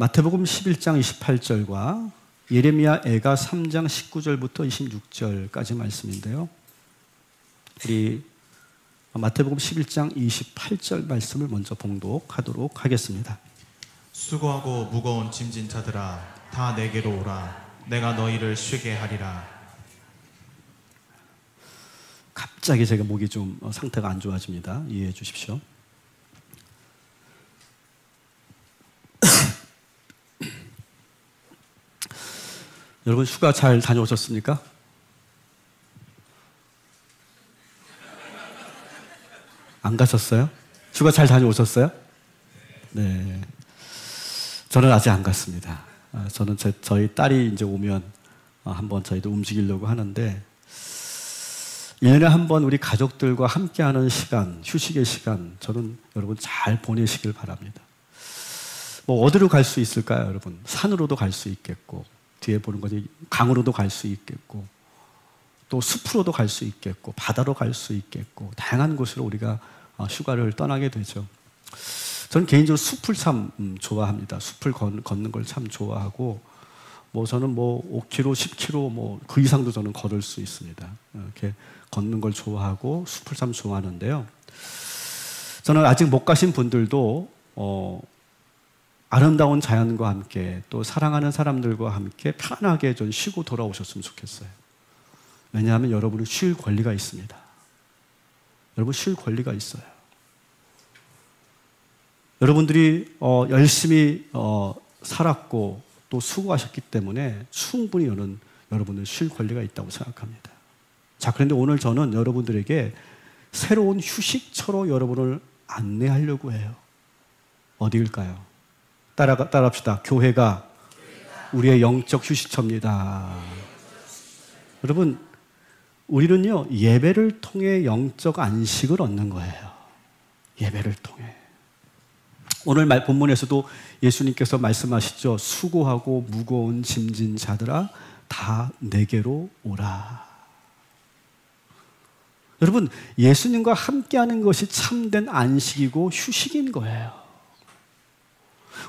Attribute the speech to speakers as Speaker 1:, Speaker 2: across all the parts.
Speaker 1: 마태복음 11장 28절과 예레미야 애가 3장 19절부터 26절까지 말씀인데요. 우리 마태복음 11장 28절 말씀을 먼저 봉독하도록 하겠습니다.
Speaker 2: 수고하고 무거운 짐진 자들아 다 내게로 오라. 내가 너희를 쉬게 하리라.
Speaker 1: 갑자기 제가 목이 좀 상태가 안 좋아집니다. 이해해 주십시오. 여러분 휴가 잘 다녀오셨습니까? 안 가셨어요? 휴가 잘 다녀오셨어요? 네. 저는 아직 안 갔습니다. 저는 저희 딸이 이제 오면 한번 저희도 움직이려고 하는데 1년에 한 번 우리 가족들과 함께하는 시간, 휴식의 시간, 저는 여러분 잘 보내시길 바랍니다. 뭐 어디로 갈 수 있을까요, 여러분? 산으로도 갈 수 있겠고, 뒤에 보는 거지 강으로도 갈 수 있겠고, 또 숲으로도 갈 수 있겠고, 바다로 갈 수 있겠고, 다양한 곳으로 우리가 휴가를 떠나게 되죠. 저는 개인적으로 숲을 참 좋아합니다. 숲을 걷는 걸 참 좋아하고, 저는 5km, 10km 그 이상도 저는 걸을 수 있습니다. 이렇게 걷는 걸 좋아하고 숲을 참 좋아하는데요. 저는 아직 못 가신 분들도 아름다운 자연과 함께 또 사랑하는 사람들과 함께 편안하게 좀 쉬고 돌아오셨으면 좋겠어요. 왜냐하면 여러분은 쉴 권리가 있습니다. 여러분 쉴 권리가 있어요. 여러분들이 열심히 살았고 또 수고하셨기 때문에 충분히 여러분은 쉴 권리가 있다고 생각합니다. 자, 그런데 오늘 저는 여러분들에게 새로운 휴식처로 여러분을 안내하려고 해요. 어디일까요? 따라합시다. 교회가 우리의 영적 휴식처입니다. 여러분, 우리는요, 예배를 통해 영적 안식을 얻는 거예요. 예배를 통해. 오늘 본문에서도 예수님께서 말씀하시죠. 수고하고 무거운 짐진 자들아 다 내게로 오라. 여러분, 예수님과 함께하는 것이 참된 안식이고 휴식인 거예요.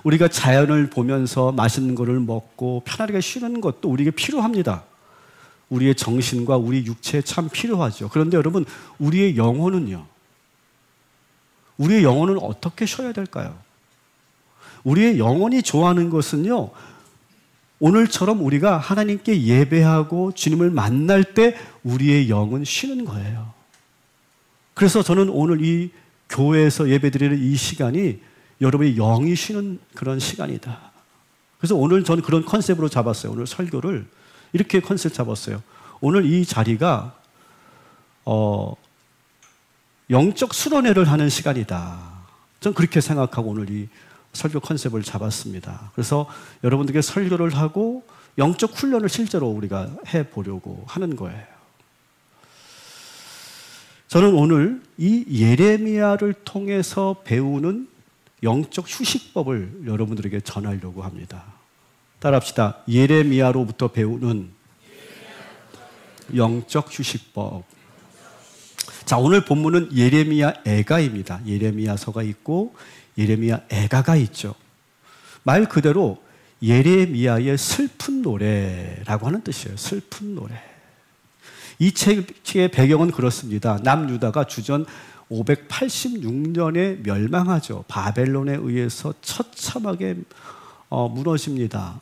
Speaker 1: 우리가 자연을 보면서 맛있는 것을 먹고 편하게 쉬는 것도 우리에게 필요합니다. 우리의 정신과 우리 육체에 참 필요하죠. 그런데 여러분, 우리의 영혼은요? 우리의 영혼은 어떻게 쉬어야 될까요? 우리의 영혼이 좋아하는 것은요, 오늘처럼 우리가 하나님께 예배하고 주님을 만날 때 우리의 영은 쉬는 거예요. 그래서 저는 오늘 이 교회에서 예배드리는 이 시간이 여러분의 영이 쉬는 그런 시간이다. 그래서 오늘 저는 그런 컨셉으로 잡았어요. 오늘 설교를 이렇게 컨셉 잡았어요. 오늘 이 자리가 영적 수련회를 하는 시간이다. 저는 그렇게 생각하고 오늘 이 설교 컨셉을 잡았습니다. 그래서 여러분들께 설교를 하고 영적 훈련을 실제로 우리가 해보려고 하는 거예요. 저는 오늘 이 예레미야를 통해서 배우는 영적 휴식법을 여러분들에게 전하려고 합니다. 따라합시다. 예레미야로부터 배우는 영적 휴식법. 자, 오늘 본문은 예레미야 애가입니다. 예레미야서가 있고 예레미야 애가가 있죠. 말 그대로 예레미야의 슬픈 노래라고 하는 뜻이에요. 슬픈 노래. 이 책의 배경은 그렇습니다. 남유다가 주전 586년에 멸망하죠. 바벨론에 의해서 처참하게 무너집니다.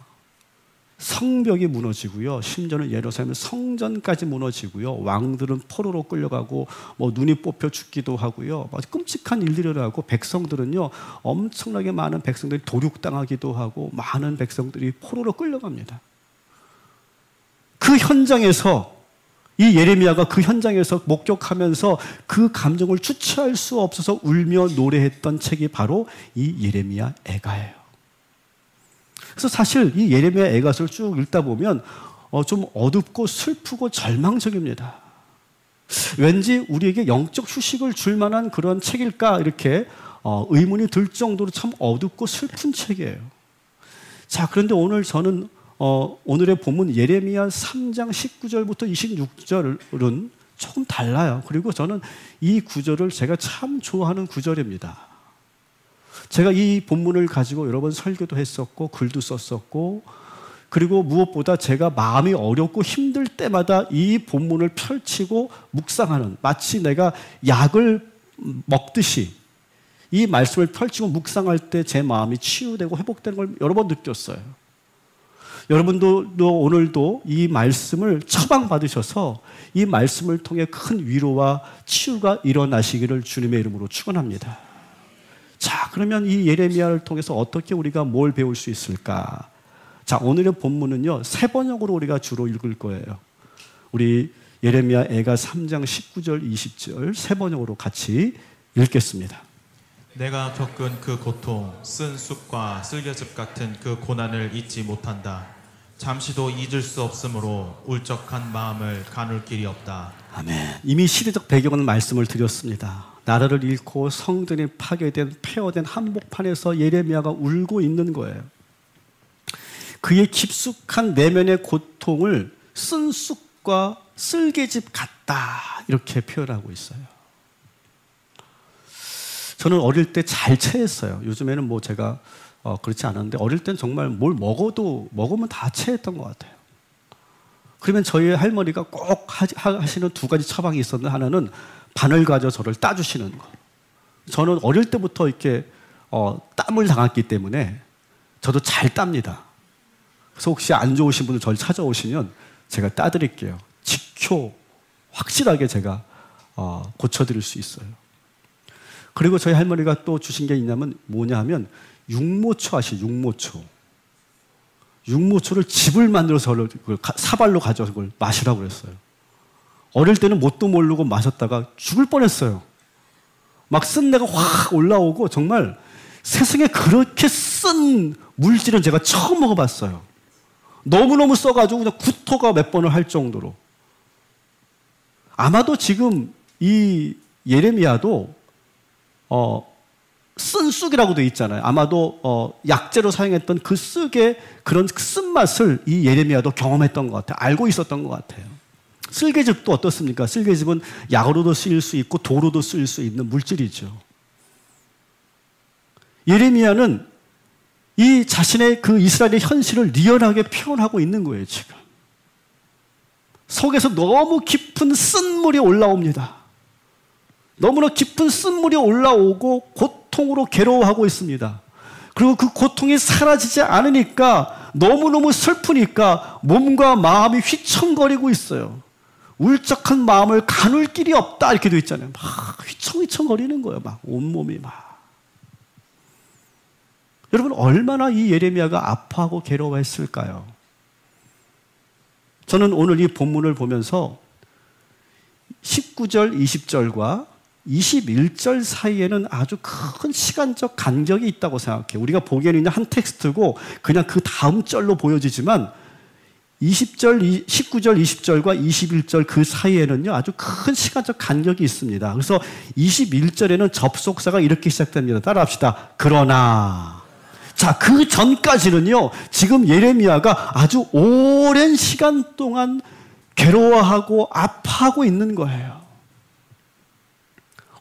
Speaker 1: 성벽이 무너지고요. 심지어는 예루살렘 성전까지 무너지고요. 왕들은 포로로 끌려가고 눈이 뽑혀 죽기도 하고요. 끔찍한 일들이 일어나고 백성들은요, 엄청나게 많은 백성들이 도륙당하기도 하고 많은 백성들이 포로로 끌려갑니다. 그 현장에서 이 예레미야가 그 현장에서 목격하면서 그 감정을 주체할 수 없어서 울며 노래했던 책이 바로 이 예레미야 애가예요. 그래서 사실 이 예레미야 애가서를 쭉 읽다 보면 좀 어둡고 슬프고 절망적입니다. 왠지 우리에게 영적 휴식을 줄 만한 그런 책일까 이렇게 의문이 들 정도로 참 어둡고 슬픈 책이에요. 자, 그런데 오늘 저는 오늘의 본문 예레미야 3장 19절부터 26절은 조금 달라요. 그리고 저는 이 구절을 제가 참 좋아하는 구절입니다. 제가 이 본문을 가지고 여러 번 설교도 했었고 글도 썼었고, 그리고 무엇보다 제가 마음이 어렵고 힘들 때마다 이 본문을 펼치고 묵상하는, 마치 내가 약을 먹듯이 이 말씀을 펼치고 묵상할 때 제 마음이 치유되고 회복되는 걸 여러 번 느꼈어요. 여러분도 오늘도 이 말씀을 처방받으셔서 이 말씀을 통해 큰 위로와 치유가 일어나시기를 주님의 이름으로 축원합니다. 자, 그러면 이 예레미야를 통해서 어떻게 우리가 뭘 배울 수 있을까? 자, 오늘의 본문은요, 세 번역으로 우리가 주로 읽을 거예요. 우리 예레미야 애가 3장 19절 20절 세 번역으로 같이 읽겠습니다.
Speaker 2: 내가 겪은 그 고통, 쓴 쑥과 쓸개즙 같은 그 고난을 잊지 못한다. 잠시도 잊을 수 없으므로 울적한 마음을 가눌 길이 없다.
Speaker 1: 아멘. 이미 시대적 배경은 말씀을 드렸습니다. 나라를 잃고 성전이 파괴된 폐허된 한복판에서 예레미야가 울고 있는 거예요. 그의 깊숙한 내면의 고통을 쓴 쑥과 쓸개즙 같다, 이렇게 표현하고 있어요. 저는 어릴 때 잘 체했어요. 요즘에는 뭐 제가 그렇지 않았는데, 어릴 땐 정말 뭘 먹으면 다 체했던 것 같아요. 그러면 저희 할머니가 꼭 하시는 두 가지 처방이 있었는데, 하나는 바늘 가져 저를 따주시는 거. 저는 어릴 때부터 이렇게 땀을 당했기 때문에 저도 잘 땁니다. 그래서 혹시 안 좋으신 분들 저를 찾아오시면 제가 따드릴게요. 직효 확실하게 제가 고쳐드릴 수 있어요. 그리고 저희 할머니가 또 주신 게 뭐냐 하면 육모초 아시죠? 육모초를 즙을 만들어서 사발로 가져서 그걸 마시라고 그랬어요. 어릴 때는 뭣도 모르고 마셨다가 죽을 뻔했어요. 막 쓴내가 확 올라오고, 정말 세상에 그렇게 쓴 물질은 제가 처음 먹어봤어요. 너무너무 써가지고 그냥 구토가 몇 번을 할 정도로. 아마도 지금 이 예레미야도 쓴 쑥이라고 되어 있잖아요. 아마도 약재로 사용했던 그 쑥의 그런 쓴맛을 이 예레미야도 경험했던 것 같아요. 알고 있었던 것 같아요. 쓸개즙도 어떻습니까? 쓸개즙은 약으로도 쓰일 수 있고 도로도 쓰일 수 있는 물질이죠. 예레미야는 이 자신의 그 이스라엘의 현실을 리얼하게 표현하고 있는 거예요, 지금. 속에서 너무 깊은 쓴물이 올라옵니다. 너무나 깊은 쓴물이 올라오고 고통으로 괴로워하고 있습니다. 그리고 그 고통이 사라지지 않으니까, 너무너무 슬프니까 몸과 마음이 휘청거리고 있어요. 울적한 마음을 가눌 길이 없다, 이렇게 되어 있잖아요. 막 휘청휘청거리는 거예요. 막 온몸이 막. 여러분, 얼마나 이 예레미야가 아파하고 괴로워했을까요? 저는 오늘 이 본문을 보면서 19절, 20절과 21절 사이에는 아주 큰 시간적 간격이 있다고 생각해요. 우리가 보기에는 한 텍스트고 그냥 그 다음 절로 보여지지만 19절, 20절과 21절 그 사이에는요, 아주 큰 시간적 간격이 있습니다. 그래서 21절에는 접속사가 이렇게 시작됩니다. 따라합시다. 그러나. 자, 그 전까지는요, 지금 예레미야가 아주 오랜 시간 동안 괴로워하고 아파하고 있는 거예요.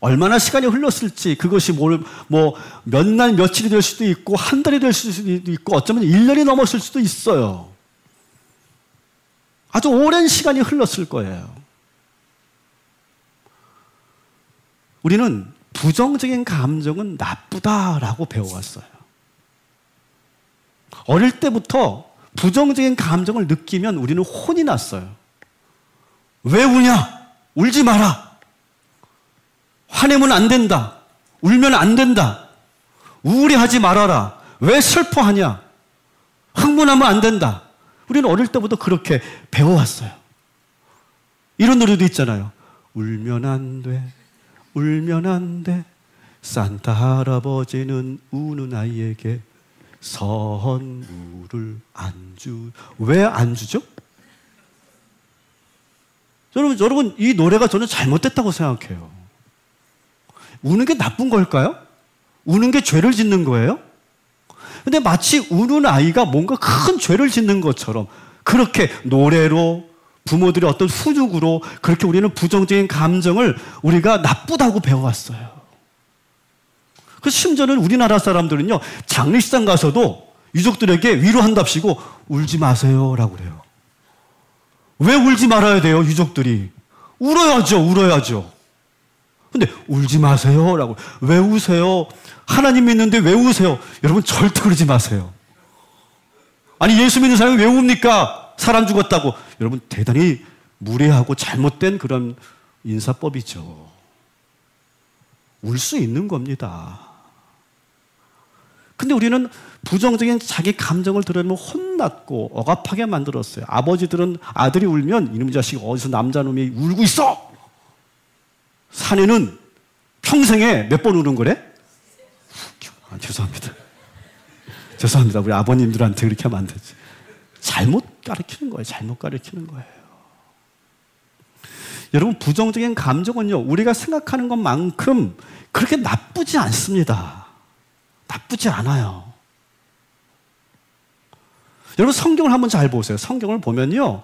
Speaker 1: 얼마나 시간이 흘렀을지, 그것이 몇 날 며칠이 될 수도 있고, 한 달이 될 수도 있고, 어쩌면 1년이 넘었을 수도 있어요. 아주 오랜 시간이 흘렀을 거예요. 우리는 부정적인 감정은 나쁘다라고 배워왔어요. 어릴 때부터 부정적인 감정을 느끼면 우리는 혼이 났어요. 왜 우냐? 울지 마라. 화내면 안 된다. 울면 안 된다. 우울해하지 말아라. 왜 슬퍼하냐? 흥분하면 안 된다. 우리는 어릴 때부터 그렇게 배워왔어요. 이런 노래도 있잖아요. 울면 안 돼. 울면 안 돼. 산타 할아버지는 우는 아이에게 선물을 안 주. 왜 안 주죠? 여러분, 이 노래가 저는 잘못됐다고 생각해요. 우는 게 나쁜 걸까요? 우는 게 죄를 짓는 거예요? 근데 마치 우는 아이가 뭔가 큰 죄를 짓는 것처럼 그렇게 노래로, 부모들의 어떤 훈육으로 그렇게 우리는 부정적인 감정을 우리가 나쁘다고 배워왔어요. 그 심지어는 우리나라 사람들은요, 장례식장 가서도 유족들에게 위로한답시고 울지 마세요라고 그래요. 왜 울지 말아야 돼요, 유족들이? 울어야죠, 울어야죠. 근데 울지 마세요라고. 왜 우세요? 하나님 믿는데 왜 우세요? 여러분 절대 그러지 마세요. 아니 예수 믿는 사람이 왜 웁니까? 사람 죽었다고. 여러분 대단히 무례하고 잘못된 그런 인사법이죠. 울 수 있는 겁니다. 근데 우리는 부정적인 자기 감정을 드러내면 혼났고 억압하게 만들었어요. 아버지들은 아들이 울면 이놈 자식 어디서 남자놈이 울고 있어? 사내는 평생에 몇 번 우는 거래? 죄송합니다. 죄송합니다. 우리 아버님들한테 그렇게 하면 안 되지. 잘못 가르치는 거예요. 잘못 가르치는 거예요. 여러분 부정적인 감정은요, 우리가 생각하는 것만큼 그렇게 나쁘지 않습니다. 나쁘지 않아요. 여러분 성경을 한번 잘 보세요. 성경을 보면요,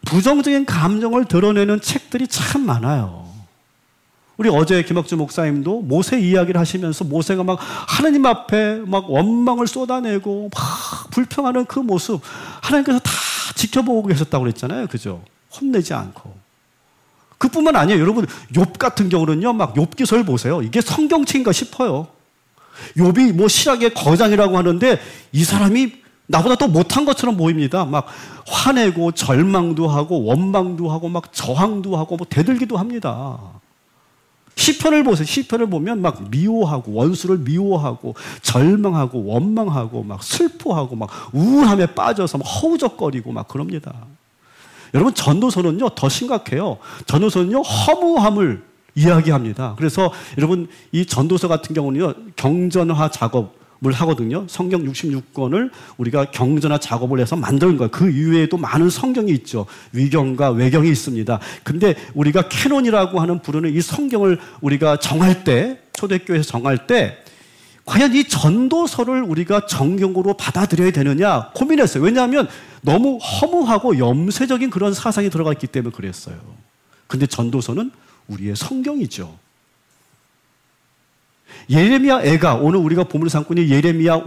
Speaker 1: 부정적인 감정을 드러내는 책들이 참 많아요. 우리 어제 김학주 목사님도 모세 이야기를 하시면서 모세가 막 하나님 앞에 막 원망을 쏟아내고 막 불평하는 그 모습 하나님께서 다 지켜보고 계셨다고 그랬잖아요. 그죠? 혼내지 않고. 그뿐만 아니에요. 여러분 욥 같은 경우는요, 막 욥기서를 보세요. 이게 성경책인가 싶어요. 욥이 뭐 실학의 거장이라고 하는데 이 사람이 나보다 더 못한 것처럼 보입니다. 막 화내고 절망도 하고 원망도 하고 막 저항도 하고 뭐 대들기도 합니다. 시편을 보세요. 시편을 보면 막 미워하고 원수를 미워하고 절망하고 원망하고 막 슬퍼하고 막 우울함에 빠져서 막 허우적거리고 막 그럽니다. 여러분 전도서는요 더 심각해요. 전도서는요 허무함을 이야기합니다. 그래서 여러분 이 전도서 같은 경우는요 경전화 작업을 하거든요. 성경 66권을 우리가 경전화 작업을 해서 만드는 거예요. 그 이외에도 많은 성경이 있죠. 위경과 외경이 있습니다. 근데 우리가 캐논이라고 하는 부르는 이 성경을 우리가 정할 때, 초대교회에서 정할 때 과연 이 전도서를 우리가 정경으로 받아들여야 되느냐 고민했어요. 왜냐하면 너무 허무하고 염세적인 그런 사상이 들어가 있기 때문에 그랬어요. 근데 전도서는 우리의 성경이죠. 예레미야 애가, 오늘 우리가 보물 상꾼이 예레미야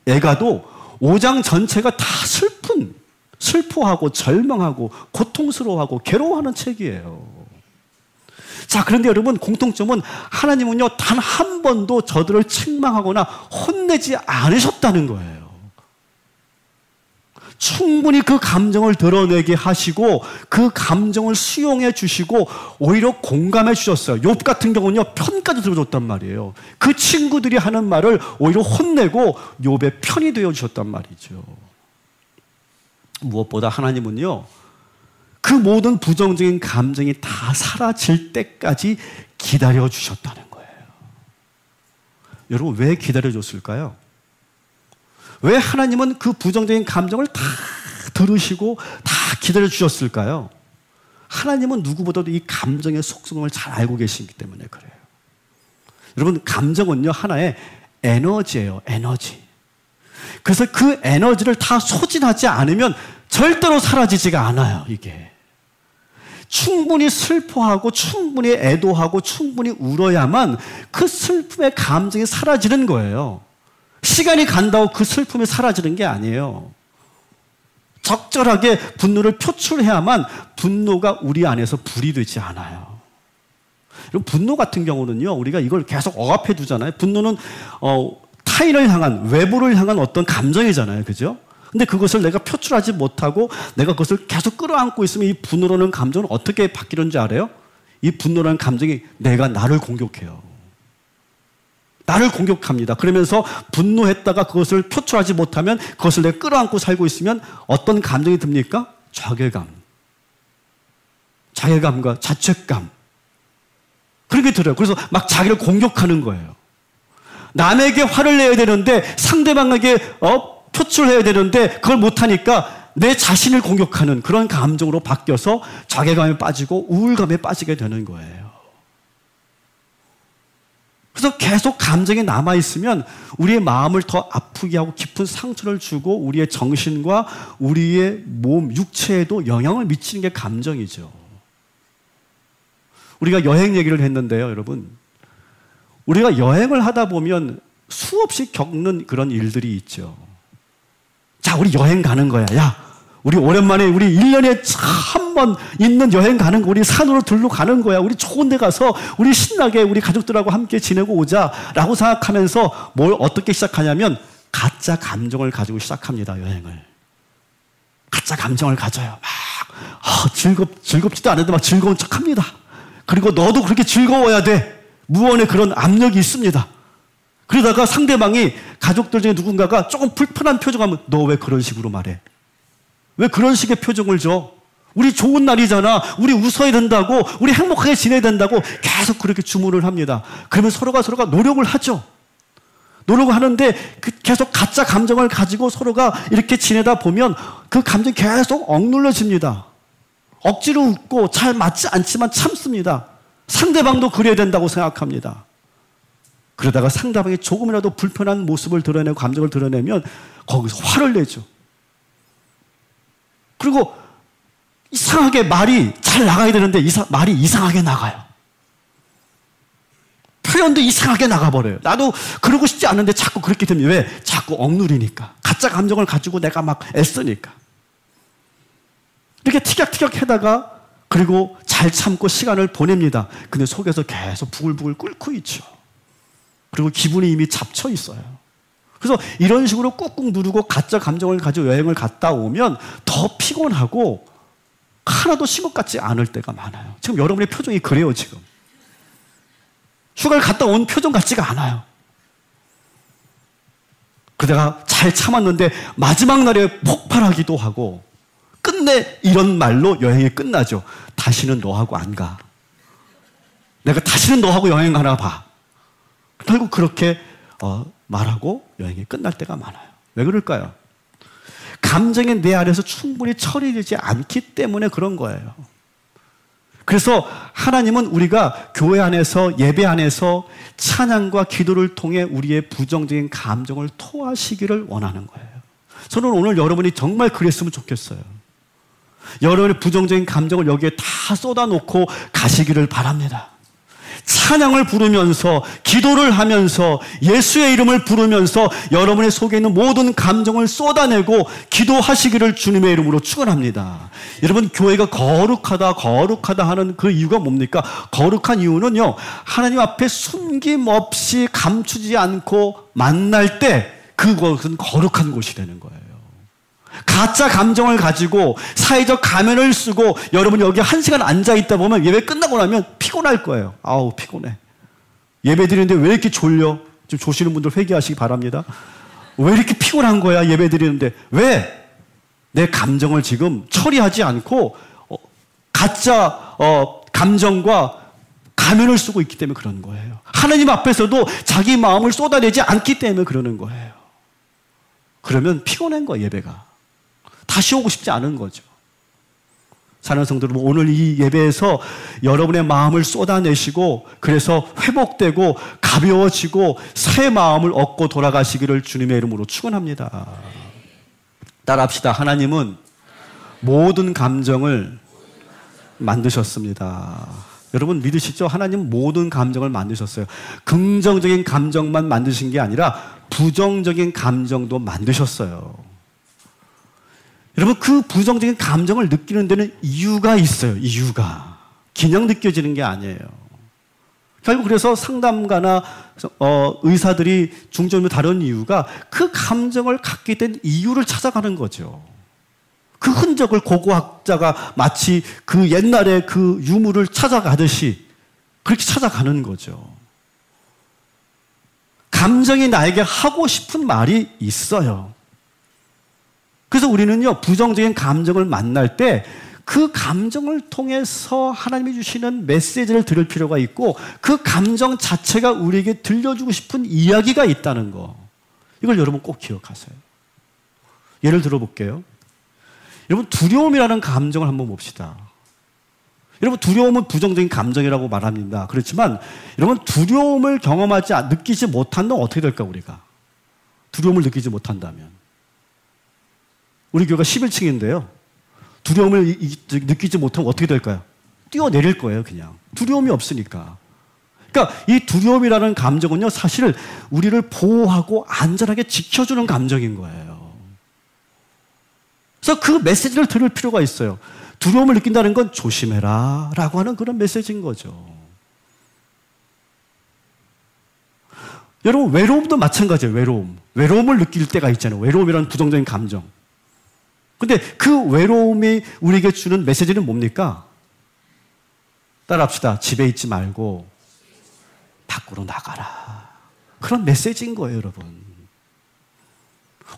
Speaker 1: 애가도 5장 전체가 다 슬퍼하고 절망하고 고통스러워하고 괴로워하는 책이에요. 자, 그런데 여러분 공통점은 하나님은요 단 한 번도 저들을 책망하거나 혼내지 않으셨다는 거예요. 충분히 그 감정을 드러내게 하시고 그 감정을 수용해 주시고 오히려 공감해 주셨어요. 욥 같은 경우는요 편까지 들어줬단 말이에요. 그 친구들이 하는 말을 오히려 혼내고 욥의 편이 되어 주셨단 말이죠. 무엇보다 하나님은요 그 모든 부정적인 감정이 다 사라질 때까지 기다려 주셨다는 거예요. 여러분 왜 기다려 줬을까요? 왜 하나님은 그 부정적인 감정을 다 들으시고 다 기다려 주셨을까요? 하나님은 누구보다도 이 감정의 속성을 잘 알고 계시기 때문에 그래요. 여러분 감정은요 하나의 에너지예요. 에너지. 그래서 그 에너지를 다 소진하지 않으면 절대로 사라지지가 않아요. 이게 충분히 슬퍼하고 충분히 애도하고 충분히 울어야만 그 슬픔의 감정이 사라지는 거예요. 시간이 간다고 그 슬픔이 사라지는 게 아니에요. 적절하게 분노를 표출해야만 분노가 우리 안에서 불이 되지 않아요. 분노 같은 경우는요, 우리가 이걸 계속 억압해 두잖아요. 분노는 타인을 향한, 외부를 향한 어떤 감정이잖아요. 그죠? 근데 그것을 내가 표출하지 못하고 내가 그것을 계속 끌어안고 있으면 이 분노라는 감정은 어떻게 바뀌는지 알아요? 이 분노라는 감정이 내가 나를 공격해요. 나를 공격합니다. 그러면서 분노했다가 그것을 표출하지 못하면 그것을 내가 끌어안고 살고 있으면 어떤 감정이 듭니까? 자괴감과 자책감. 그런 게 들어요. 그래서 막 자기를 공격하는 거예요. 남에게 화를 내야 되는데 상대방에게 표출해야 되는데 그걸 못하니까 내 자신을 공격하는 그런 감정으로 바뀌어서 자괴감에 빠지고 우울감에 빠지게 되는 거예요. 그래서 계속 감정이 남아있으면 우리의 마음을 더 아프게 하고 깊은 상처를 주고 우리의 정신과 우리의 몸, 육체에도 영향을 미치는 게 감정이죠. 우리가 여행 얘기를 했는데요, 여러분. 우리가 여행을 하다 보면 수없이 겪는 그런 일들이 있죠. 자, 우리 여행 가는 거야. 야, 우리 오랜만에 우리 1년에 한 번 있는 여행 가는 거, 우리 산으로 들러 가는 거야. 우리 좋은 데 가서 우리 신나게 우리 가족들하고 함께 지내고 오자라고 생각하면서 뭘 어떻게 시작하냐면 가짜 감정을 가지고 시작합니다. 여행을. 가짜 감정을 가져요. 막 즐겁지도 않은데 막 즐거운 척합니다. 그리고 너도 그렇게 즐거워야 돼. 무언의 그런 압력이 있습니다. 그러다가 상대방이 가족들 중에 누군가가 조금 불편한 표정하면 너 왜 그런 식으로 말해? 왜 그런 식의 표정을 줘? 우리 좋은 날이잖아. 우리 웃어야 된다고. 우리 행복하게 지내야 된다고 계속 그렇게 주문을 합니다. 그러면 서로가 노력을 하죠. 노력을 하는데 계속 가짜 감정을 가지고 서로가 이렇게 지내다 보면 그 감정이 계속 억눌러집니다. 억지로 웃고 잘 맞지 않지만 참습니다. 상대방도 그래야 된다고 생각합니다. 그러다가 상대방이 조금이라도 불편한 모습을 드러내고 감정을 드러내면 거기서 화를 내죠. 그리고 이상하게 말이 잘 나가야 되는데 말이 이상하게 나가요. 표현도 이상하게 나가버려요. 나도 그러고 싶지 않은데 자꾸 그렇게 되면 왜? 자꾸 억누리니까. 가짜 감정을 가지고 내가 막 애쓰니까. 이렇게 티격태격 하다가 그리고 잘 참고 시간을 보냅니다. 근데 속에서 계속 부글부글 끓고 있죠. 그리고 기분이 이미 잡쳐 있어요. 그래서 이런 식으로 꾹꾹 누르고 가짜 감정을 가지고 여행을 갔다 오면 더 피곤하고 하나도 신 것 같지 않을 때가 많아요. 지금 여러분의 표정이 그래요, 지금. 휴가를 갔다 온 표정 같지가 않아요. 그러다가 잘 참았는데 마지막 날에 폭발하기도 하고 끝내 이런 말로 여행이 끝나죠. 다시는 너하고 안 가. 내가 다시는 너하고 여행 가나 봐. 결국 그렇게 말하고 여행이 끝날 때가 많아요. 왜 그럴까요? 감정이 내 안에서 충분히 처리되지 않기 때문에 그런 거예요. 그래서 하나님은 우리가 교회 안에서 예배 안에서 찬양과 기도를 통해 우리의 부정적인 감정을 토하시기를 원하는 거예요. 저는 오늘 여러분이 정말 그랬으면 좋겠어요. 여러분의 부정적인 감정을 여기에 다 쏟아놓고 가시기를 바랍니다. 찬양을 부르면서 기도를 하면서 예수의 이름을 부르면서 여러분의 속에 있는 모든 감정을 쏟아내고 기도하시기를 주님의 이름으로 축원합니다. 여러분, 교회가 거룩하다 하는 그 이유가 뭡니까? 거룩한 이유는요, 하나님 앞에 숨김없이 감추지 않고 만날 때 그것은 거룩한 곳이 되는 거예요. 가짜 감정을 가지고 사회적 가면을 쓰고 여러분 여기 1시간 앉아있다 보면 예배 끝나고 나면 피곤할 거예요. 아우, 피곤해. 예배 드리는데 왜 이렇게 졸려? 좀 조시는 분들 회개하시기 바랍니다. 왜 이렇게 피곤한 거야, 예배 드리는데? 왜? 내 감정을 지금 처리하지 않고 가짜 감정과 가면을 쓰고 있기 때문에 그런 거예요. 하나님 앞에서도 자기 마음을 쏟아내지 않기 때문에 그러는 거예요. 그러면 피곤한 거예요, 예배가. 다시 오고 싶지 않은 거죠. 사랑하는 성도 여러분, 오늘 이 예배에서 여러분의 마음을 쏟아내시고 그래서 회복되고 가벼워지고 새 마음을 얻고 돌아가시기를 주님의 이름으로 축원합니다. 따라합시다. 하나님은 모든 감정을 만드셨습니다. 여러분 믿으시죠? 하나님은 모든 감정을 만드셨어요. 긍정적인 감정만 만드신 게 아니라 부정적인 감정도 만드셨어요. 여러분, 그 부정적인 감정을 느끼는 데는 이유가 있어요. 이유가. 그냥 느껴지는 게 아니에요. 결국 그래서 상담가나 의사들이 중점을 다룬 이유가 그 감정을 갖게 된 이유를 찾아가는 거죠. 그 흔적을 고고학자가 마치 그 옛날에 그 유물을 찾아가듯이 그렇게 찾아가는 거죠. 감정이 나에게 하고 싶은 말이 있어요. 그래서 우리는요, 부정적인 감정을 만날 때 그 감정을 통해서 하나님이 주시는 메시지를 들을 필요가 있고 그 감정 자체가 우리에게 들려주고 싶은 이야기가 있다는 거. 이걸 여러분 꼭 기억하세요. 예를 들어볼게요. 여러분, 두려움이라는 감정을 한번 봅시다. 여러분, 두려움은 부정적인 감정이라고 말합니다. 그렇지만 여러분, 두려움을 느끼지 못한다면 어떻게 될까, 우리가? 두려움을 느끼지 못한다면. 우리 교회가 11층인데요. 두려움을 느끼지 못하면 어떻게 될까요? 뛰어내릴 거예요, 그냥. 두려움이 없으니까. 그러니까 이 두려움이라는 감정은요, 사실 우리를 보호하고 안전하게 지켜주는 감정인 거예요. 그래서 그 메시지를 들을 필요가 있어요. 두려움을 느낀다는 건 조심해라 라고 하는 그런 메시지인 거죠. 여러분, 외로움도 마찬가지예요. 외로움을 느낄 때가 있잖아요. 외로움이라는 부정적인 감정. 근데 그 외로움이 우리에게 주는 메시지는 뭡니까? 따라합시다. 집에 있지 말고 밖으로 나가라. 그런 메시지인 거예요, 여러분.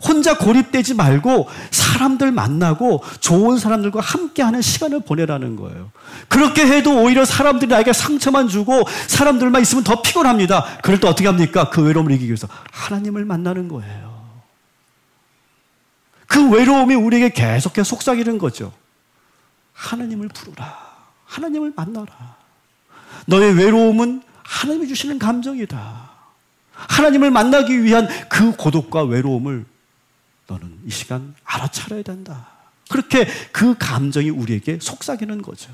Speaker 1: 혼자 고립되지 말고 사람들 만나고 좋은 사람들과 함께하는 시간을 보내라는 거예요. 그렇게 해도 오히려 사람들이 나에게 상처만 주고 사람들만 있으면 더 피곤합니다. 그럴 때 어떻게 합니까? 그 외로움을 이기기 위해서 하나님을 만나는 거예요. 그 외로움이 우리에게 계속해서 속삭이는 거죠. 하나님을 부르라. 하나님을 만나라. 너의 외로움은 하나님이 주시는 감정이다. 하나님을 만나기 위한 그 고독과 외로움을 너는 이 시간 알아차려야 된다. 그렇게 그 감정이 우리에게 속삭이는 거죠.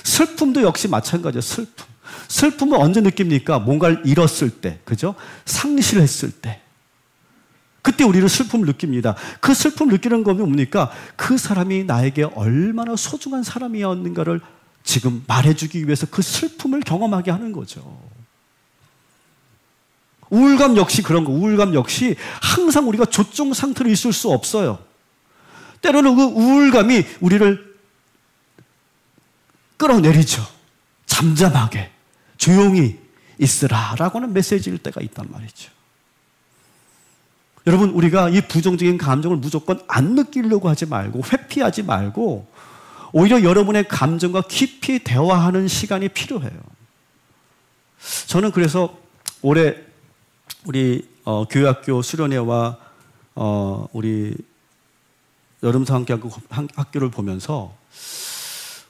Speaker 1: 슬픔도 역시 마찬가지예요. 슬픔은 언제 느낍니까? 뭔가를 잃었을 때, 그죠? 상실했을 때. 그때 우리는 슬픔을 느낍니다. 그 슬픔을 느끼는 건 뭡니까? 그 사람이 나에게 얼마나 소중한 사람이었는가를 지금 말해주기 위해서 그 슬픔을 경험하게 하는 거죠. 우울감 역시 그런 거. 우울감 역시 항상 우리가 조종 상태로 있을 수 없어요. 때로는 그 우울감이 우리를 끌어내리죠. 잠잠하게 조용히 있으라라고 하는 메시지일 때가 있단 말이죠. 여러분, 우리가 이 부정적인 감정을 무조건 안 느끼려고 하지 말고 회피하지 말고 오히려 여러분의 감정과 깊이 대화하는 시간이 필요해요. 저는 그래서 올해 우리 교회학교 수련회와 우리 여름사학교를 보면서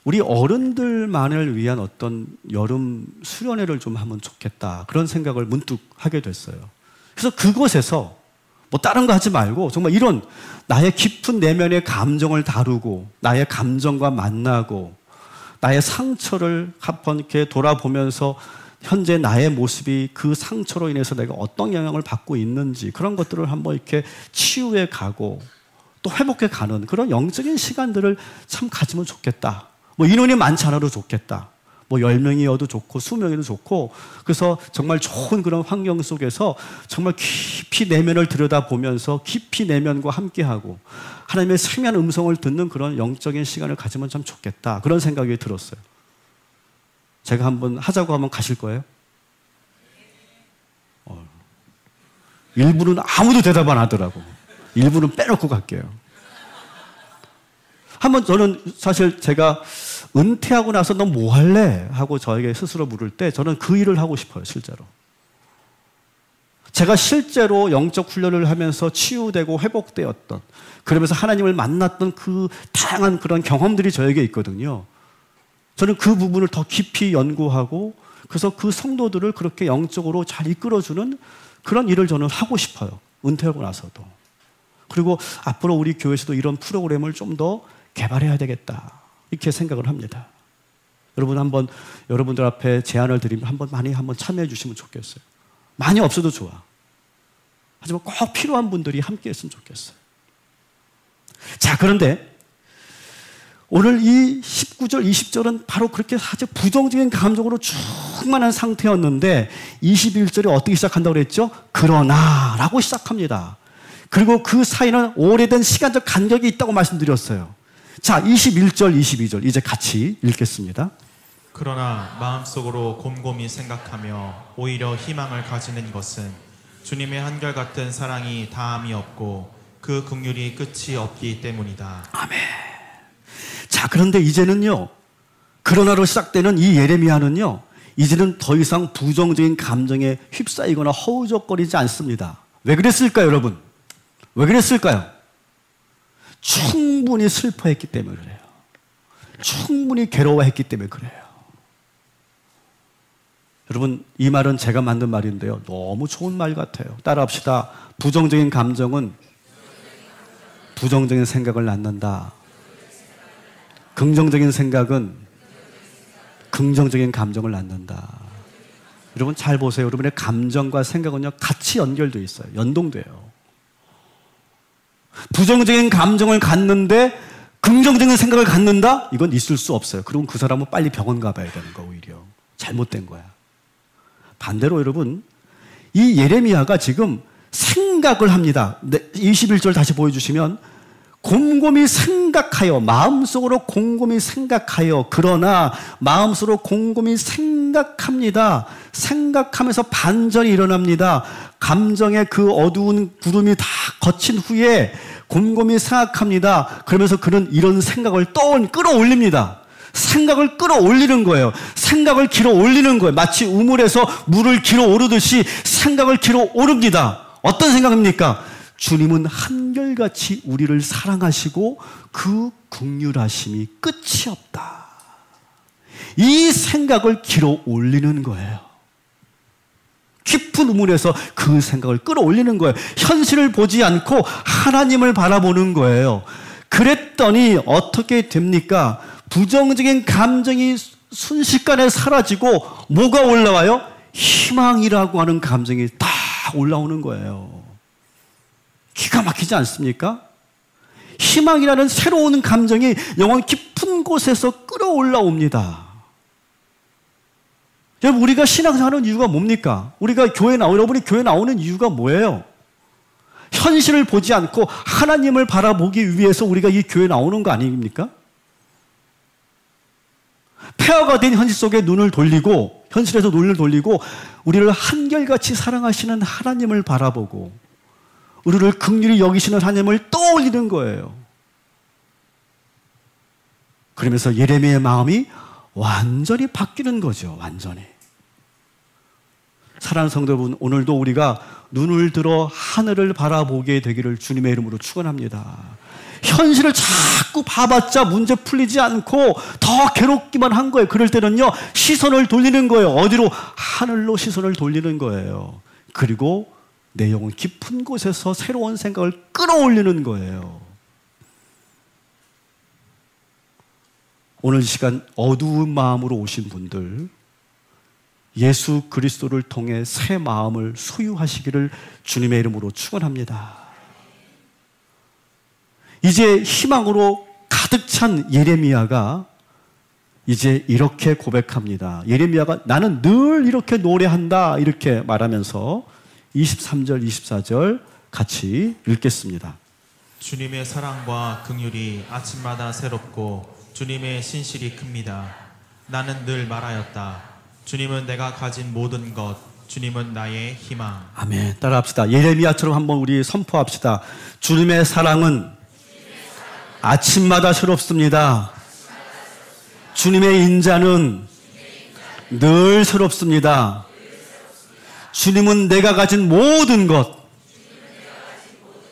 Speaker 1: 우리 어른들만을 위한 어떤 여름 수련회를 좀 하면 좋겠다, 그런 생각을 문득 하게 됐어요. 그래서 그곳에서 뭐 다른 거 하지 말고 정말 이런 나의 깊은 내면의 감정을 다루고 나의 감정과 만나고 나의 상처를 한번 이렇게 돌아보면서 현재 나의 모습이 그 상처로 인해서 내가 어떤 영향을 받고 있는지 그런 것들을 한번 이렇게 치유해 가고 또 회복해 가는 그런 영적인 시간들을 참 가지면 좋겠다. 뭐 인원이 많지 않아도 좋겠다. 뭐 10명이어도 좋고 20명이어도 좋고, 그래서 정말 좋은 그런 환경 속에서 정말 깊이 내면을 들여다보면서 깊이 내면과 함께하고 하나님의 세미한 음성을 듣는 그런 영적인 시간을 가지면 참 좋겠다, 그런 생각이 들었어요. 제가 한번 하자고 하면 가실 거예요? 일부는 아무도 대답 안 하더라고. 일부는 빼놓고 갈게요. 한번 저는 사실 제가 은퇴하고 나서 너 뭐 할래? 하고 저에게 스스로 물을 때 저는 그 일을 하고 싶어요, 실제로. 제가 실제로 영적 훈련을 하면서 치유되고 회복되었던, 그러면서 하나님을 만났던 그 다양한 그런 경험들이 저에게 있거든요. 저는 그 부분을 더 깊이 연구하고 그래서 그 성도들을 그렇게 영적으로 잘 이끌어주는 그런 일을 저는 하고 싶어요, 은퇴하고 나서도. 그리고 앞으로 우리 교회에서도 이런 프로그램을 좀 더 개발해야 되겠다, 이렇게 생각을 합니다. 여러분, 한번 여러분들 앞에 제안을 드리면 많이 참여해 주시면 좋겠어요. 많이 없어도 좋아. 하지만 꼭 필요한 분들이 함께 했으면 좋겠어요. 자, 그런데 오늘 이 19절, 20절은 바로 그렇게 아주 부정적인 감정으로 충만한 상태였는데 21절이 어떻게 시작한다고 그랬죠? 그러나 라고 시작합니다. 그리고 그 사이는 오래된 시간적 간격이 있다고 말씀드렸어요. 자, 21절, 22절 이제 같이 읽겠습니다.
Speaker 2: 그러나 마음속으로 곰곰이 생각하며 오히려 희망을 가지는 것은 주님의 한결같은 사랑이 다함이 없고 그 긍휼이 끝이 없기 때문이다.
Speaker 1: 아멘. 자, 그런데 이제는요, 그러나로 시작되는 이 예레미야는요, 이제는 더 이상 부정적인 감정에 휩싸이거나 허우적거리지 않습니다. 왜 그랬을까요, 여러분? 왜 그랬을까요? 충분히 슬퍼했기 때문에 그래요. 충분히 괴로워했기 때문에 그래요. 여러분, 이 말은 제가 만든 말인데요, 너무 좋은 말 같아요. 따라합시다. 부정적인 감정은 부정적인 생각을 낳는다. 긍정적인 생각은 긍정적인 감정을 낳는다. 여러분 잘 보세요. 여러분의 감정과 생각은요, 같이 연결되어 있어요. 연동돼요. 부정적인 감정을 갖는데 긍정적인 생각을 갖는다? 이건 있을 수 없어요. 그럼 그 사람은 빨리 병원 가봐야 되는 거, 오히려. 잘못된 거야. 반대로 여러분, 이 예레미야가 지금 생각을 합니다. 21절 다시 보여주시면, 곰곰이 생각하여, 마음속으로 곰곰이 생각하여, 그러나 마음속으로 곰곰이 생각합니다. 생각하면서 반전이 일어납니다. 감정의 그 어두운 구름이 다 거친 후에 곰곰이 생각합니다. 그러면서 그는 이런 생각을 끌어올립니다. 생각을 끌어올리는 거예요. 생각을 길어올리는 거예요. 마치 우물에서 물을 길어오르듯이 생각을 길어오릅니다. 어떤 생각입니까? 주님은 한결같이 우리를 사랑하시고 그 긍휼하심이 끝이 없다. 이 생각을 길어올리는 거예요. 깊은 우물에서 그 생각을 끌어올리는 거예요. 현실을 보지 않고 하나님을 바라보는 거예요. 그랬더니 어떻게 됩니까? 부정적인 감정이 순식간에 사라지고 뭐가 올라와요? 희망이라고 하는 감정이 다 올라오는 거예요. 기가 막히지 않습니까? 희망이라는 새로운 감정이 영혼 깊은 곳에서 끌어올라옵니다. 여러분, 우리가 신앙생활하는 이유가 뭡니까? 우리가 여러분이 교회 나오는 이유가 뭐예요? 현실을 보지 않고 하나님을 바라보기 위해서 우리가 이 교회 나오는 거 아닙니까? 폐허가 된 현실 속에 현실에서 눈을 돌리고 우리를 한결같이 사랑하시는 하나님을 바라보고 우리를 긍휼히 여기시는 하나님을 떠올리는 거예요. 그러면서 예레미야의 마음이 완전히 바뀌는 거죠. 완전히. 사랑하는 성도 여러분, 오늘도 우리가 눈을 들어 하늘을 바라보게 되기를 주님의 이름으로 축원합니다. 현실을 자꾸 봐봤자 문제 풀리지 않고 더 괴롭기만 한 거예요. 그럴 때는요, 시선을 돌리는 거예요. 어디로? 하늘로 시선을 돌리는 거예요. 그리고 내 영혼 깊은 곳에서 새로운 생각을 끌어올리는 거예요. 오늘 이 시간 어두운 마음으로 오신 분들, 예수 그리스도를 통해 새 마음을 소유하시기를 주님의 이름으로 축원합니다. 이제 희망으로 가득 찬 예레미야가 이제 이렇게 고백합니다. 예레미야가 나는 늘 이렇게 노래한다 이렇게 말하면서 23절 24절 같이 읽겠습니다.
Speaker 2: 주님의 사랑과 긍휼이 아침마다 새롭고 주님의 신실이 큽니다. 나는 늘 말하였다. 주님은 내가 가진 모든 것, 주님은 나의 희망. 아멘.
Speaker 1: 따라합시다. 예레미야처럼 한번 우리 선포합시다. 주님의 사랑은 아침마다 새롭습니다. 주님의 인자는 늘 새롭습니다. 주님은 내가 가진 모든 것,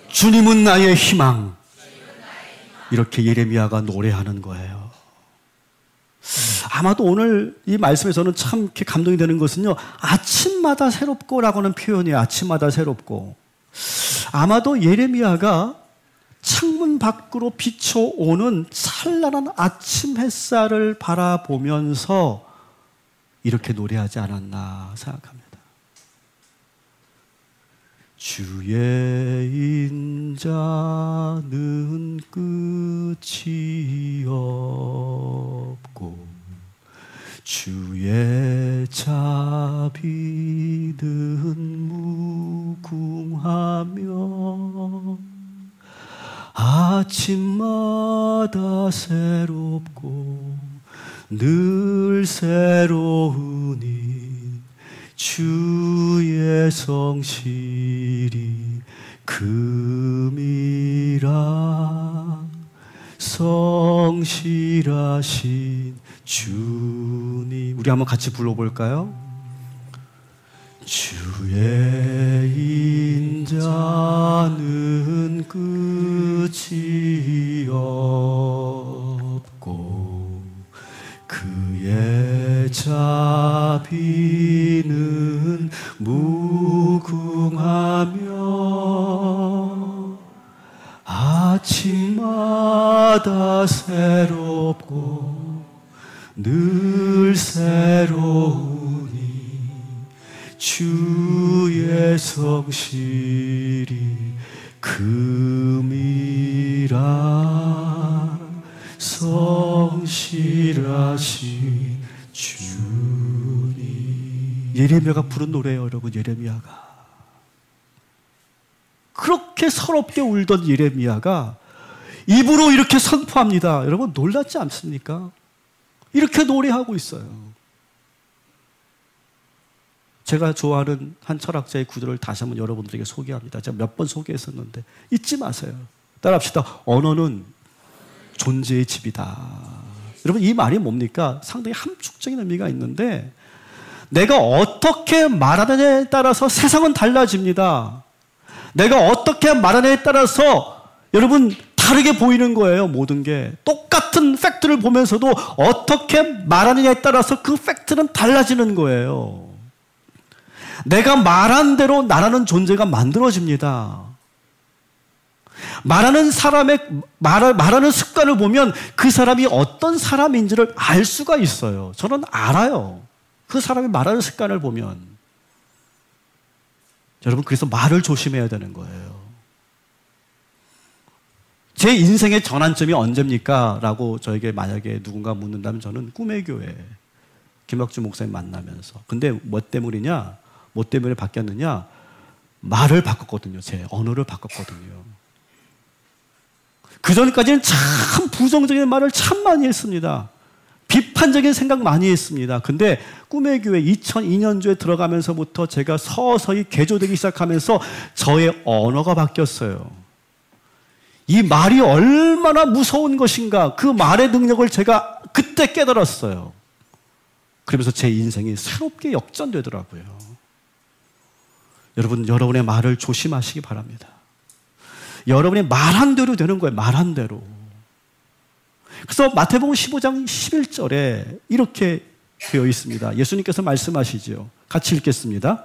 Speaker 1: 주님은 나의 희망. 이렇게 예레미야가 노래하는 거예요. 아마도 오늘 이 말씀에서는 참 이렇게 감동이 되는 것은요, 아침마다 새롭고라고 하는 표현이에요. 아침마다 새롭고. 아마도 예레미야가 창문 밖으로 비춰오는 찬란한 아침 햇살을 바라보면서 이렇게 노래하지 않았나 생각합니다. 주의 인자는 끝이 없고 주의 자비는 무궁하며 아침마다 새롭고 늘 새로우니 주의 성실이 금이라 성실하신 주님. 우리 한번 같이 불러볼까요? 주의 인자는 끝이 없고 그의 자비는 무궁하며 아침마다 새롭고 늘 새로우니 주의 성실이 금이라 성실하신 주님. 예레미야가 부른 노래예요, 여러분. 예레미야가 그렇게 서럽게 울던 예레미야가 입으로 이렇게 선포합니다. 여러분 놀랍지 않습니까? 이렇게 노래하고 있어요. 제가 좋아하는 한 철학자의 구절을 다시 한번 여러분들에게 소개합니다. 제가 몇 번 소개했었는데 잊지 마세요. 따라합시다. 언어는 존재의 집이다. 여러분 이 말이 뭡니까? 상당히 함축적인 의미가 있는데 내가 어떻게 말하느냐에 따라서 세상은 달라집니다. 내가 어떻게 말하느냐에 따라서 여러분 다르게 보이는 거예요. 모든 게 똑같은 팩트를 보면서도 어떻게 말하느냐에 따라서 그 팩트는 달라지는 거예요. 내가 말한 대로 나라는 존재가 만들어집니다. 말하는 사람의 말하는 습관을 보면 그 사람이 어떤 사람인지를 알 수가 있어요. 저는 알아요. 그 사람이 말하는 습관을 보면. 여러분 그래서 말을 조심해야 되는 거예요. 제 인생의 전환점이 언제입니까? 라고 저에게 만약에 누군가 묻는다면 저는 꿈의 교회 김학주 목사님 만나면서. 근데 뭐 때문이냐? 뭐 때문에 바뀌었느냐? 말을 바꿨거든요. 제 언어를 바꿨거든요. 그전까지는 참 부정적인 말을 참 많이 했습니다. 비판적인 생각 많이 했습니다. 근데 꿈의 교회 2002년도에 들어가면서부터 제가 서서히 개조되기 시작하면서 저의 언어가 바뀌었어요. 이 말이 얼마나 무서운 것인가, 그 말의 능력을 제가 그때 깨달았어요. 그러면서 제 인생이 새롭게 역전되더라고요. 여러분, 여러분의 말을 조심하시기 바랍니다. 여러분이 말한 대로 되는 거예요. 말한 대로. 그래서 마태복음 15장 11절에 이렇게 되어 있습니다. 예수님께서 말씀하시죠. 같이 읽겠습니다.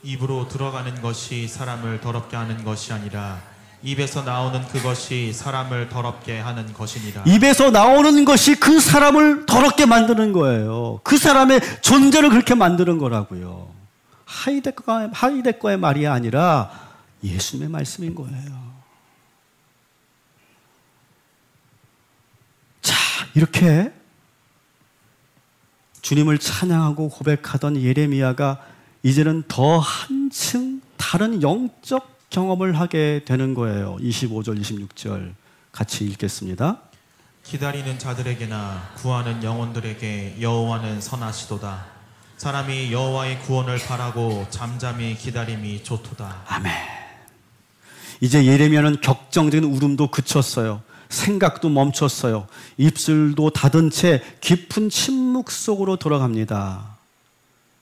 Speaker 2: 입으로 들어가는 것이 사람을 더럽게 하는 것이 아니라 입에서 나오는 그것이 사람을 더럽게 하는 것이니라. 입에서
Speaker 1: 나오는 것이 그 사람을 더럽게 만드는 거예요. 그 사람의 존재를 그렇게 만드는 거라고요. 하이데거의 말이 아니라 예수님의 말씀인 거예요. 자, 이렇게 주님을 찬양하고 고백하던 예레미야가 이제는 더 한층 다른 영적 경험을 하게 되는 거예요. 25절, 26절 같이 읽겠습니다.
Speaker 2: 기다리는 자들에게나 구하는 영혼들에게 여호와는 선하시도다. 사람이 여호와의 구원을 바라고 잠잠히 기다림이 좋도다.
Speaker 1: 아멘. 이제 예레미야는 격정적인 울음도 그쳤어요. 생각도 멈췄어요. 입술도 닫은 채 깊은 침묵 속으로 돌아갑니다.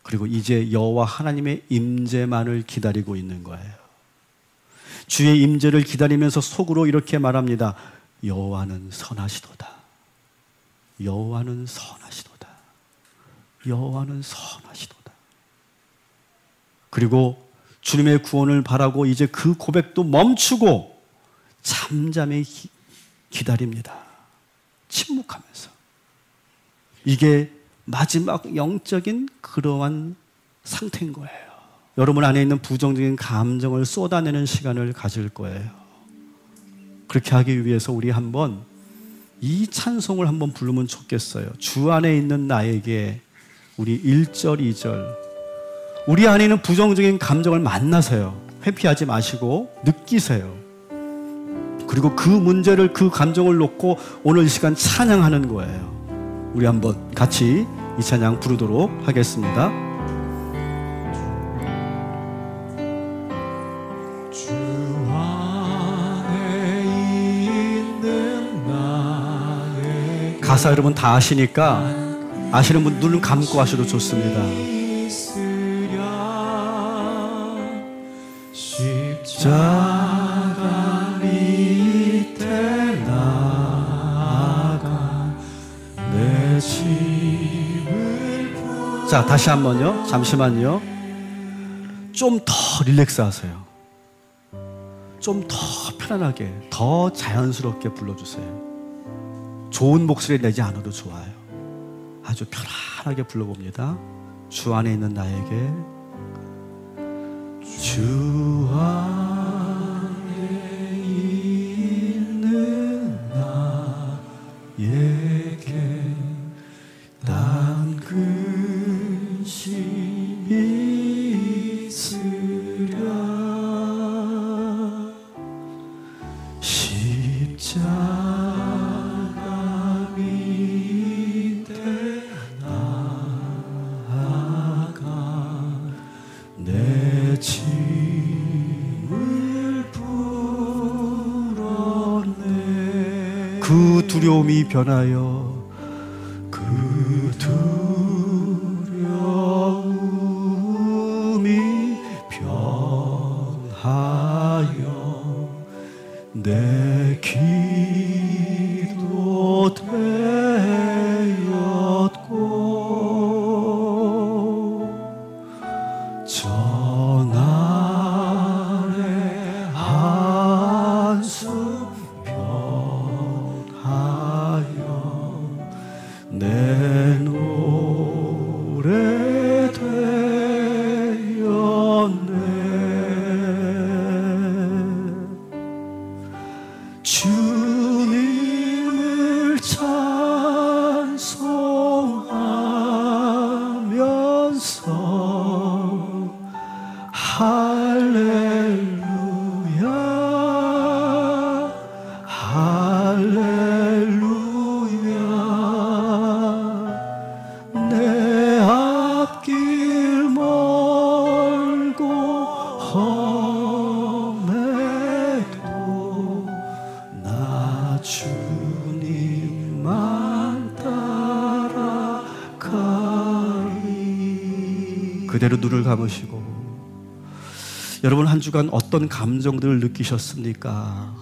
Speaker 1: 그리고 이제 여호와 하나님의 임재만을 기다리고 있는 거예요. 주의 임재를 기다리면서 속으로 이렇게 말합니다. 여호와는 선하시도다. 여호와는 선하시도다. 여호와는 선하시도다. 그리고 주님의 구원을 바라고 이제 그 고백도 멈추고 잠잠히 기다립니다. 침묵하면서. 이게 마지막 영적인 그러한 상태인 거예요. 여러분 안에 있는 부정적인 감정을 쏟아내는 시간을 가질 거예요. 그렇게 하기 위해서 우리 한번 이 찬송을 한번 부르면 좋겠어요. 주 안에 있는 나에게 우리 1절, 2절. 우리 안에 있는 부정적인 감정을 만나세요. 회피하지 마시고 느끼세요. 그리고 그 문제를, 그 감정을 놓고 오늘 이 시간 찬양하는 거예요. 우리 한번 같이 이 찬양 부르도록 하겠습니다. 가사 여러분 다 아시니까 아시는 분 눈을 감고 하셔도 좋습니다. 십자가 밑에 나가 내 짐을 자, 다시 한번요. 잠시만요. 좀 더 릴렉스 하세요. 좀 더 편안하게, 더 자연스럽게 불러주세요. 좋은 목소리 내지 않아도 좋아요. 아주 편안하게 불러봅니다. 주 안에 있는 나에게 주 안에 있는 나에게 단 근심이 있으랴. 십자가 밑에 나아가 내 짐을 풀었네. 그 두려움이 변하여 그 두려움이 변하여 내 기도 되었고 전날의 한숨 변하여 내 노래 되었네. 주님을 찬송하면서 할렐루야 할렐루야. 내 앞길 멀고 험해도 나 주님만 따라가리. 그대로 눈을 감으시고 여러분, 한 주간 어떤 감정들을 느끼셨습니까?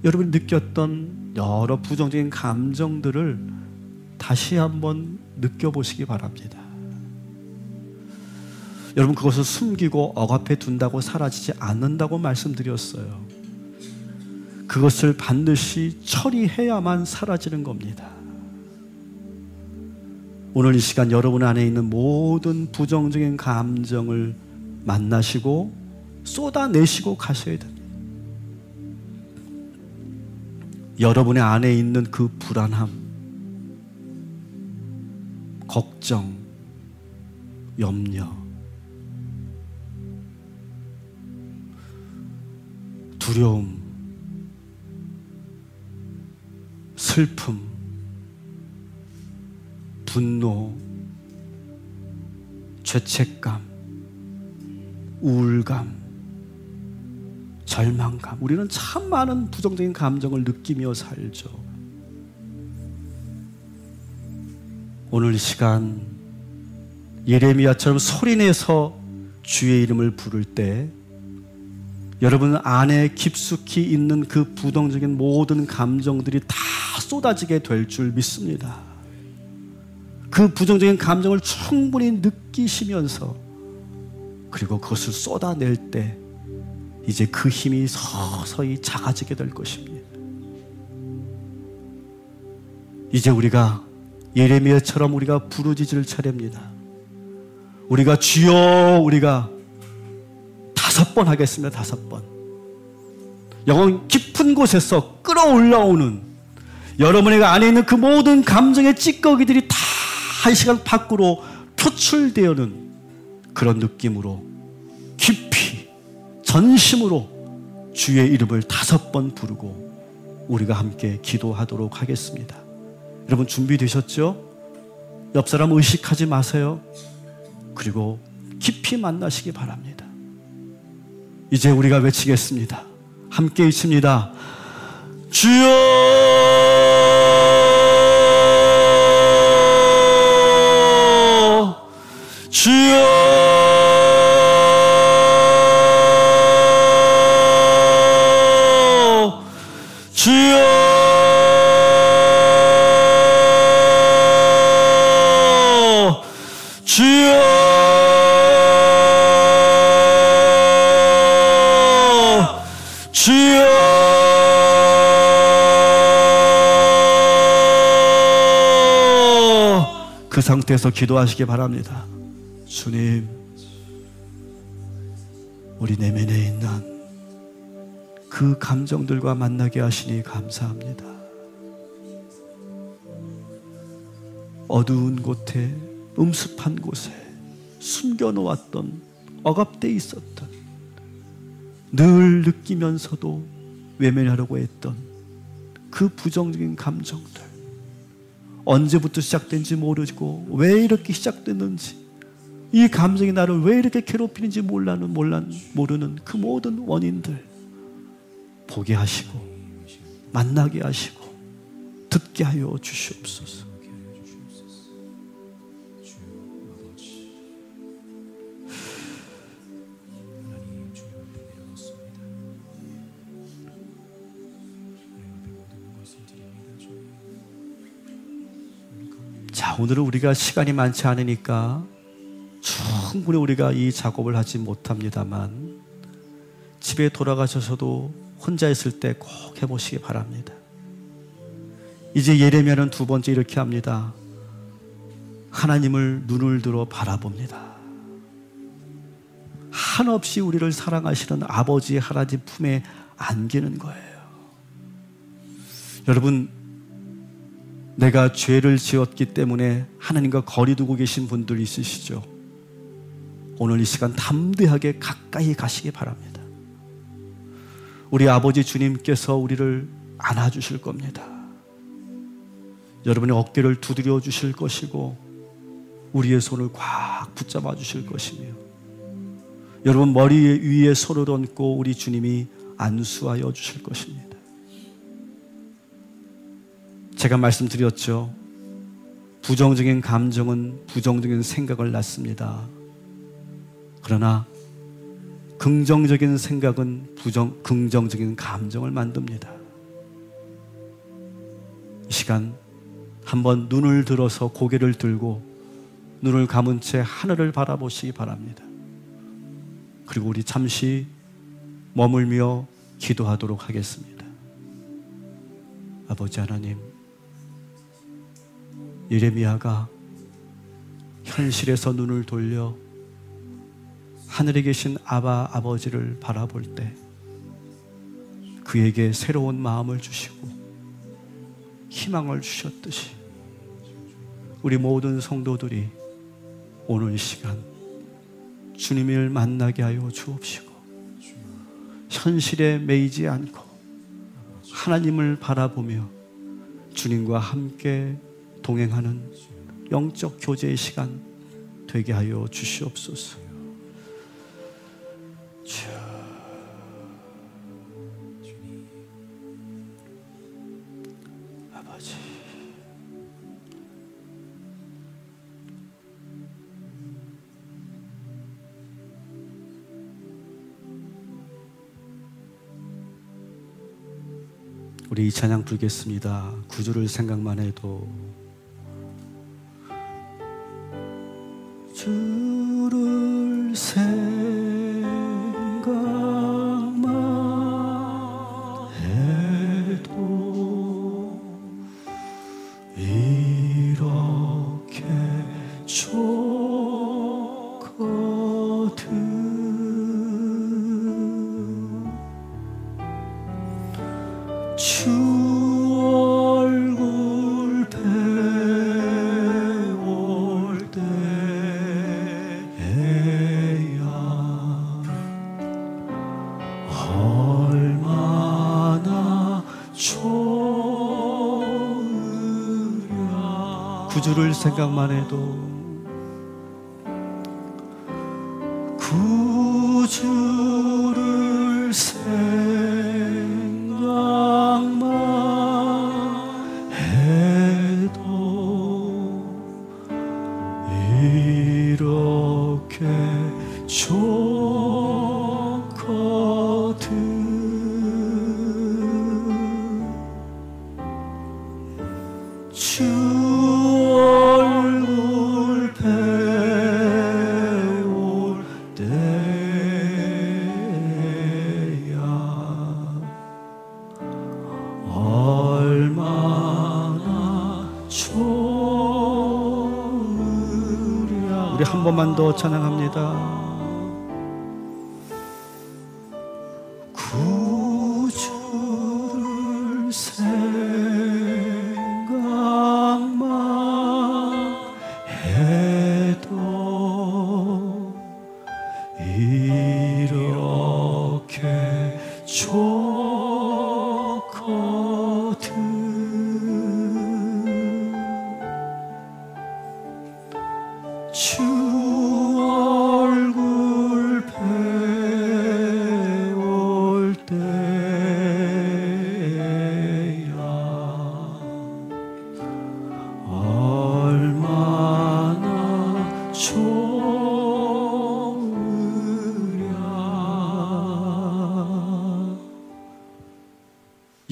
Speaker 1: 여러분이 느꼈던 여러 부정적인 감정들을 다시 한번 느껴보시기 바랍니다. 여러분, 그것을 숨기고 억압해 둔다고 사라지지 않는다고 말씀드렸어요. 그것을 반드시 처리해야만 사라지는 겁니다. 오늘 이 시간 여러분 안에 있는 모든 부정적인 감정을 만나시고 쏟아내시고 가셔야 됩니다. 여러분의 안에 있는 그 불안함, 걱정, 염려, 두려움, 슬픔, 분노, 죄책감, 우울감, 절망감. 우리는 참 많은 부정적인 감정을 느끼며 살죠. 오늘 이 시간 예레미야처럼 소리내서 주의 이름을 부를 때 여러분 안에 깊숙이 있는 그 부정적인 모든 감정들이 다 쏟아지게 될 줄 믿습니다. 그 부정적인 감정을 충분히 느끼시면서 그리고 그것을 쏟아낼 때 이제 그 힘이 서서히 작아지게 될 것입니다. 이제 우리가 예레미야처럼 우리가 부르짖을 차례입니다. 우리가 주여, 우리가 5번 하겠습니다. 5번. 영혼 깊은 곳에서 끌어올라오는 여러분의 안에 있는 그 모든 감정의 찌꺼기들이 다 한 시간 밖으로 표출되어는 그런 느낌으로 깊이 전심으로 주의 이름을 5번 부르고 우리가 함께 기도하도록 하겠습니다. 여러분 준비되셨죠? 옆 사람 의식하지 마세요. 그리고 깊이 만나시기 바랍니다. 이제 우리가 외치겠습니다. 함께 외칩니다. 주여, 주여, 주여, 주여, 주여, 그 상태에서 기도하시기 바랍니다. 주님, 우리 내면에 있는 그 감정들과 만나게 하시니 감사합니다. 어두운 곳에, 음습한 곳에 숨겨놓았던, 억압되어 있었던, 늘 느끼면서도 외면하려고 했던 그 부정적인 감정들, 언제부터 시작된지 모르고 왜 이렇게 시작됐는지, 이 감정이 나를 왜 이렇게 괴롭히는지 모르는 그 모든 원인들 보게 하시고 만나게 하시고 듣게 하여 주시옵소서. 자, 오늘은 우리가 시간이 많지 않으니까 충분히 우리가 이 작업을 하지 못합니다만 집에 돌아가셔서도 혼자 있을 때 꼭 해보시기 바랍니다. 이제 예레미야는 두 번째 이렇게 합니다. 하나님을 눈을 들어 바라봅니다. 한없이 우리를 사랑하시는 아버지, 하나님 품에 안기는 거예요. 여러분, 내가 죄를 지었기 때문에 하나님과 거리 두고 계신 분들 있으시죠? 오늘 이 시간 담대하게 가까이 가시기 바랍니다. 우리 아버지 주님께서 우리를 안아주실 겁니다. 여러분의 어깨를 두드려 주실 것이고 우리의 손을 꽉 붙잡아 주실 것이며 여러분 머리 위에 손을 얹고 우리 주님이 안수하여 주실 것입니다. 제가 말씀드렸죠. 부정적인 감정은 부정적인 생각을 낳습니다. 그러나 긍정적인 생각은 긍정적인 감정을 만듭니다. 이 시간 한번 눈을 들어서 고개를 들고 눈을 감은 채 하늘을 바라보시기 바랍니다. 그리고 우리 잠시 머물며 기도하도록 하겠습니다. 아버지 하나님, 예레미야가 현실에서 눈을 돌려 하늘에 계신 아버지를 바라볼 때 그에게 새로운 마음을 주시고 희망을 주셨듯이 우리 모든 성도들이 오늘 시간 주님을 만나게 하여 주옵시고 현실에 매이지 않고 하나님을 바라보며 주님과 함께 동행하는 영적 교제의 시간 되게 하여 주시옵소서. 아버지, 우리 이 찬양 부르겠습니다. 구주를 생각만 해도 주를 생각만 해도 이렇게 좋거든. 주 얼굴 배울 때에야 얼마나 좋으랴. 구주를 생각만 해도 구주를 생각만 해도 이렇게 좋거든. 주 얼굴 배울 때야 얼마나 좋으랴. 우리 한 번만 더 찬양합니다.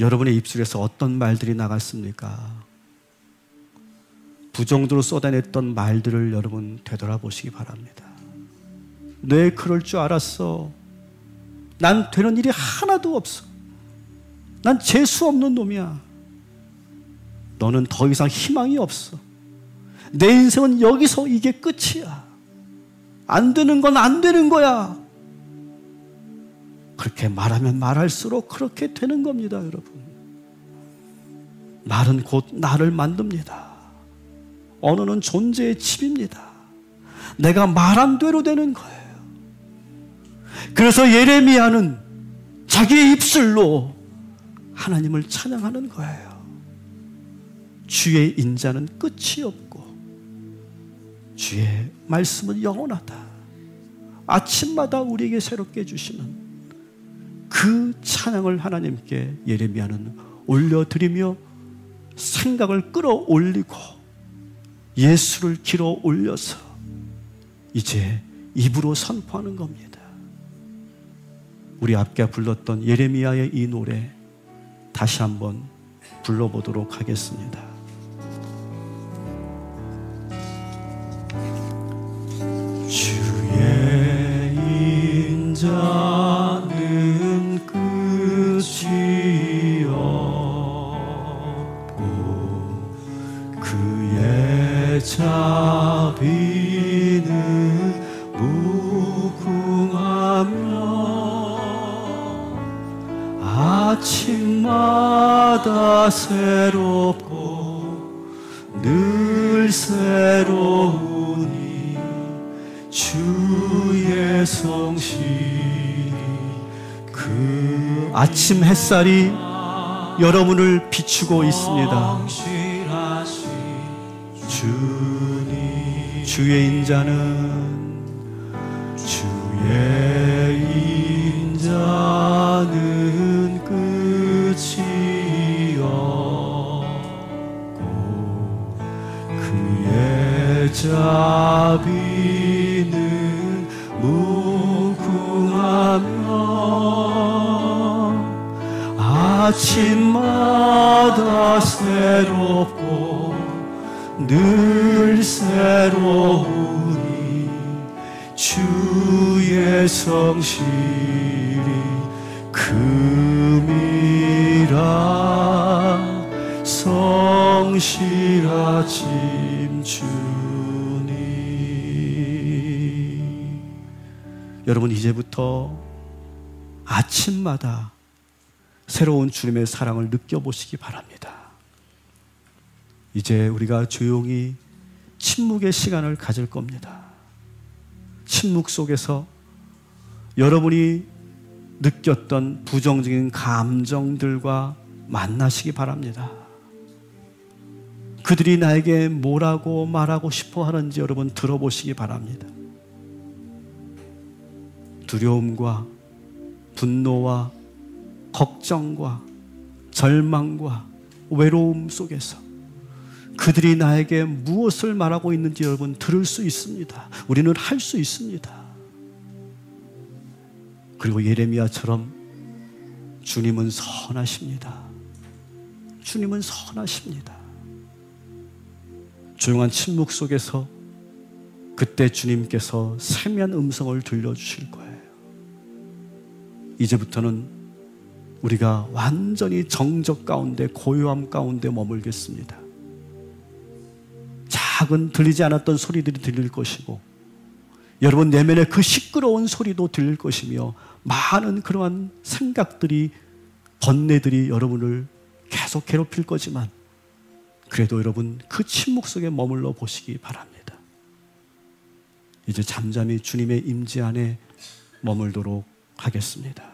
Speaker 1: 여러분의 입술에서 어떤 말들이 나갔습니까? 부정적으로 쏟아냈던 말들을 여러분 되돌아보시기 바랍니다. 내 그럴 줄 알았어. 난 되는 일이 하나도 없어. 난 재수 없는 놈이야. 너는 더 이상 희망이 없어. 내 인생은 여기서 이게 끝이야. 안 되는 건 안 되는 거야. 그렇게 말하면 말할수록 그렇게 되는 겁니다, 여러분. 말은 곧 나를 만듭니다. 언어는 존재의 칩입니다. 내가 말한 대로 되는 거예요. 그래서 예레미야는 자기의 입술로 하나님을 찬양하는 거예요. 주의 인자는 끝이 없고 주의 말씀은 영원하다. 아침마다 우리에게 새롭게 해주시는 그 찬양을 하나님께 예레미야는 올려드리며 생각을 끌어올리고 예수를 길어 올려서 이제 입으로 선포하는 겁니다. 우리 앞에 불렀던 예레미야의 이 노래 다시 한번 불러보도록 하겠습니다. 주의 인자는 끝이 없고 그의 자비는 무궁하며 아침마다 새롭고 늘 새로우니 주의 성실이 그 아침 햇살이 여러분을 비추고 있습니다. 주의 인자는 끝이 없고 그의 자비는 무궁하며 아침마다 새롭고 늘 새로우니 주의 성실이 금이라 성실하심 주니. 여러분 이제부터 아침마다 새로운 주님의 사랑을 느껴보시기 바랍니다. 이제 우리가 조용히 침묵의 시간을 가질 겁니다. 침묵 속에서 여러분이 느꼈던 부정적인 감정들과 만나시기 바랍니다. 그들이 나에게 뭐라고 말하고 싶어 하는지 여러분 들어보시기 바랍니다. 두려움과 분노와 걱정과 절망과 외로움 속에서 그들이 나에게 무엇을 말하고 있는지 여러분 들을 수 있습니다. 우리는 할 수 있습니다. 그리고 예레미야처럼 주님은 선하십니다. 주님은 선하십니다. 조용한 침묵 속에서 그때 주님께서 세미한 음성을 들려주실 거예요. 이제부터는 우리가 완전히 정적 가운데 고요함 가운데 머물겠습니다. 작은 들리지 않았던 소리들이 들릴 것이고 여러분 내면의 그 시끄러운 소리도 들릴 것이며 많은 그러한 생각들이 번뇌들이 여러분을 계속 괴롭힐 거지만 그래도 여러분 그 침묵 속에 머물러 보시기 바랍니다. 이제 잠잠히 주님의 임재 안에 머물도록 하겠습니다.